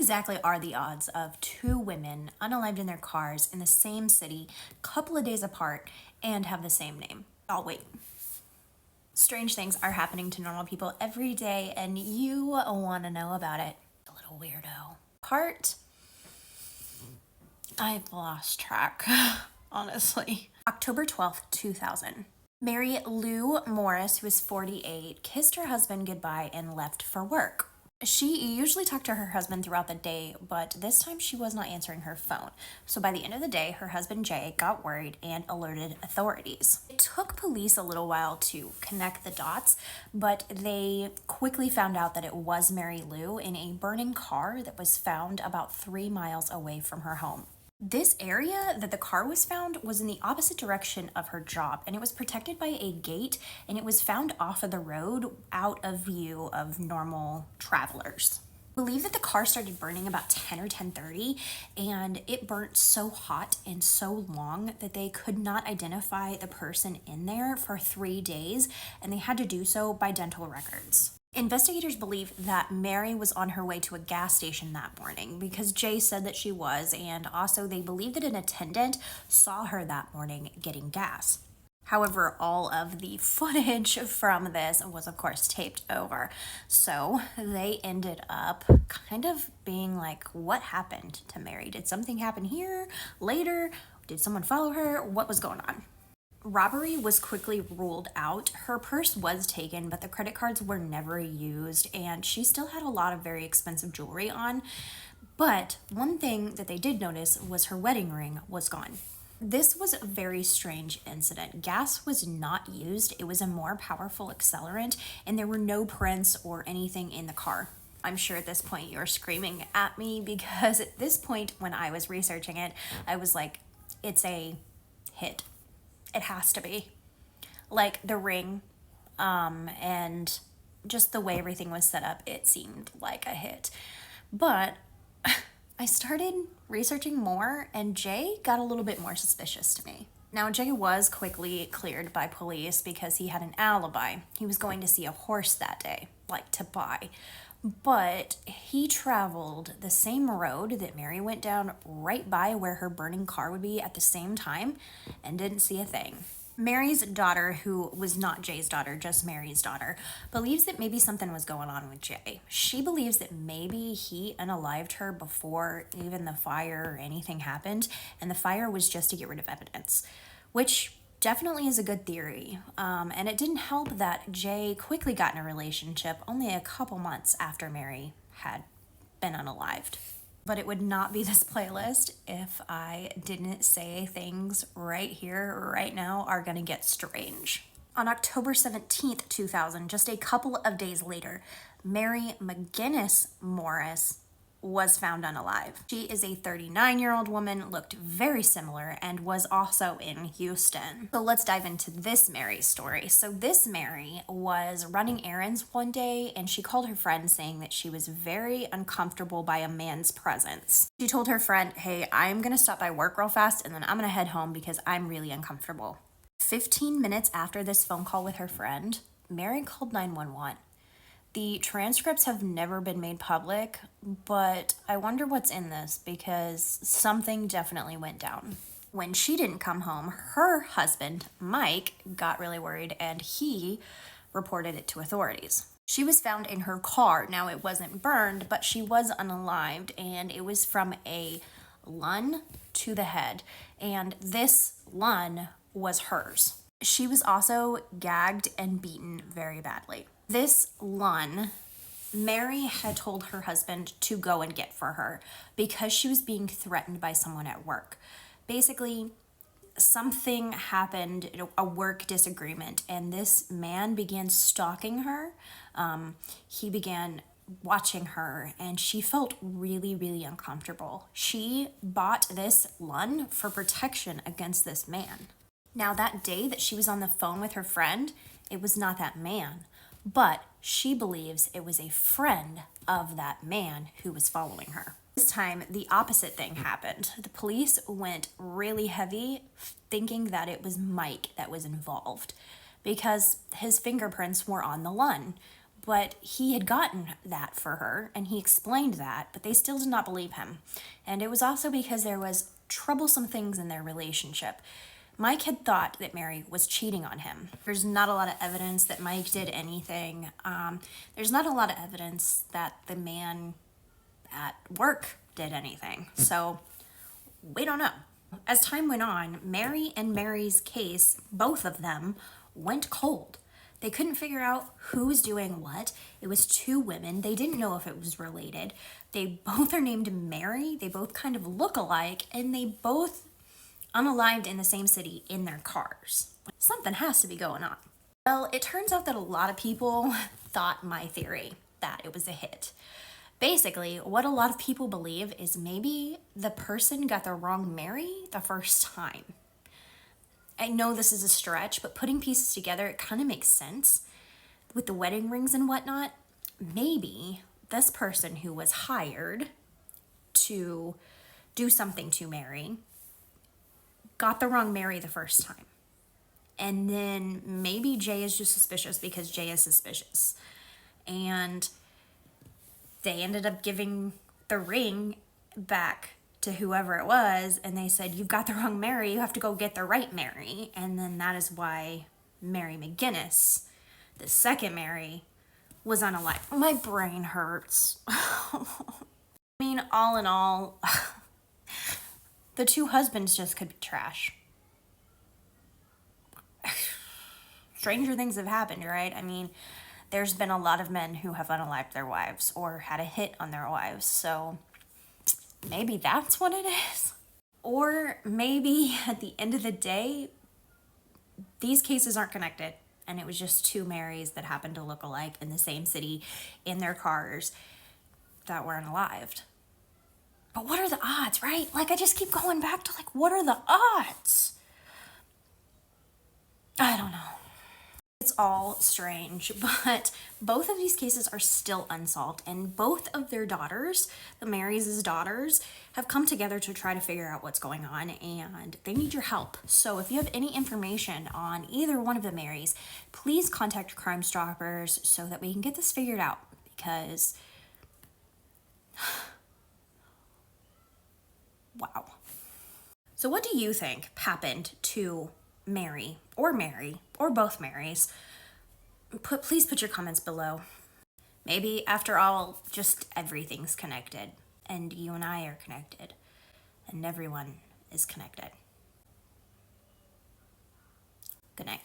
exactly are the odds of two women unalived in their cars in the same city, couple of days apart, and have the same name? I'll wait. Strange things are happening to normal people every day, and you want to know about it. A little weirdo. I've lost track, honestly. October 12th, 2000. Mary Lou Morris, who was 48, kissed her husband goodbye and left for work. She usually talked to her husband throughout the day, but this time she was not answering her phone. So by the end of the day, her husband Jay got worried and alerted authorities. It took police a little while to connect the dots, but they quickly found out that it was Mary Lou in a burning car that was found about 3 miles away from her home. This area that the car was found was in the opposite direction of her job, and it was protected by a gate, and it was found off of the road out of view of normal travelers. I believe that the car started burning about 10 or 10:30, and it burnt so hot and so long that they could not identify the person in there for 3 days, and they had to do so by dental records. Investigators believe that Mary was on her way to a gas station that morning because Jay said that she was, and also they believe that an attendant saw her that morning getting gas. However, all of the footage from this was, of course, taped over. So they ended up kind of being like, what happened to Mary? Did something happen here? Later? Did someone follow her? What was going on? Robbery was quickly ruled out. Her purse was taken, but the credit cards were never used, and she still had a lot of very expensive jewelry on. But one thing that they did notice was her wedding ring was gone. This was a very strange incident. Gas was not used. It was a more powerful accelerant, and there were no prints or anything in the car. I'm sure at this point you're screaming at me because at this point when I was researching it, I was like, it's a hit. It has to be. Like the ring, and just the way everything was set up, it seemed like a hit. But I started researching more, and Jay got a little bit more suspicious to me. Now, Jay was quickly cleared by police because he had an alibi. He was going to see a horse that day, like to buy. But he traveled the same road that Mary went down right by where her burning car would be at the same time and didn't see a thing. Mary's daughter, who was not Jay's daughter, just Mary's daughter, believes that maybe something was going on with Jay. She believes that maybe he unalived her before even the fire or anything happened, and the fire was just to get rid of evidence, which definitely is a good theory. And it didn't help that Jay quickly got in a relationship only a couple months after Mary had been unalived. But it would not be this playlist if I didn't say things right here, right now, are gonna get strange. On October 17th, 2000, just a couple of days later, Mary McGinnis Morris was found unalive. She is a 39-year-old woman, looked very similar, and was also in Houston. So let's dive into this Mary story. So this Mary was running errands one day, and she called her friend saying that she was very uncomfortable by a man's presence. She told her friend, hey, I'm gonna stop by work real fast, and then I'm gonna head home because I'm really uncomfortable. 15 minutes after this phone call with her friend, Mary called 911. The transcripts have never been made public, but I wonder what's in this because something definitely went down. When she didn't come home, her husband, Mike, got really worried and he reported it to authorities. She was found in her car. Now, it wasn't burned, but she was unalived, and it was from a lung to the head, and this lung was hers. She was also gagged and beaten very badly. This lung, Mary had told her husband to go and get for her because she was being threatened by someone at work. Basically, something happened, a work disagreement, and this man began stalking her. He began watching her, and she felt really, really uncomfortable. She bought this lung for protection against this man. Now, that day that she was on the phone with her friend, it was not that man, but she believes it was a friend of that man who was following her. This time, the opposite thing happened. The police went really heavy, thinking that it was Mike that was involved because his fingerprints were on the lung. But he had gotten that for her, and he explained that, but they still did not believe him. And it was also because there was troublesome things in their relationship. Mike had thought that Mary was cheating on him. There's not a lot of evidence that Mike did anything. There's not a lot of evidence that the man at work did anything. So we don't know. As time went on, Mary and Mary's case, both of them, went cold. They couldn't figure out who was doing what. It was two women. They didn't know if it was related. They both are named Mary. They both kind of look alike, and they both unalived in the same city in their cars. Something has to be going on. Well, it turns out that a lot of people thought my theory, that it was a hit. Basically, what a lot of people believe is maybe the person got the wrong Mary the first time. I know this is a stretch, but putting pieces together, it kind of makes sense. With the wedding rings and whatnot, maybe this person who was hired to do something to Mary got the wrong Mary the first time. And then maybe Jay is just suspicious because Jay is suspicious. And they ended up giving the ring back to whoever it was, and they said, you've got the wrong Mary, you have to go get the right Mary. And then that is why Mary McGinnis, the second Mary, was unalive. My brain hurts. I mean, all in all, the two husbands just could be trash. Stranger things have happened, right? I mean, there's been a lot of men who have unalived their wives or had a hit on their wives, so maybe that's what it is. Or maybe at the end of the day, these cases aren't connected, and it was just two Marys that happened to look alike in the same city in their cars that were unalived. But what are the odds, right? Like, I just keep going back to, like, what are the odds? I don't know. It's all strange, but both of these cases are still unsolved, and both of their daughters, the Marys' daughters, have come together to try to figure out what's going on, and they need your help. So if you have any information on either one of the Marys, please contact Crime Stoppers so that we can get this figured out, because wow. So what do you think happened to Mary, or both Marys? Please put your comments below. Maybe after all, just everything's connected, and you and I are connected, and everyone is connected. Good night.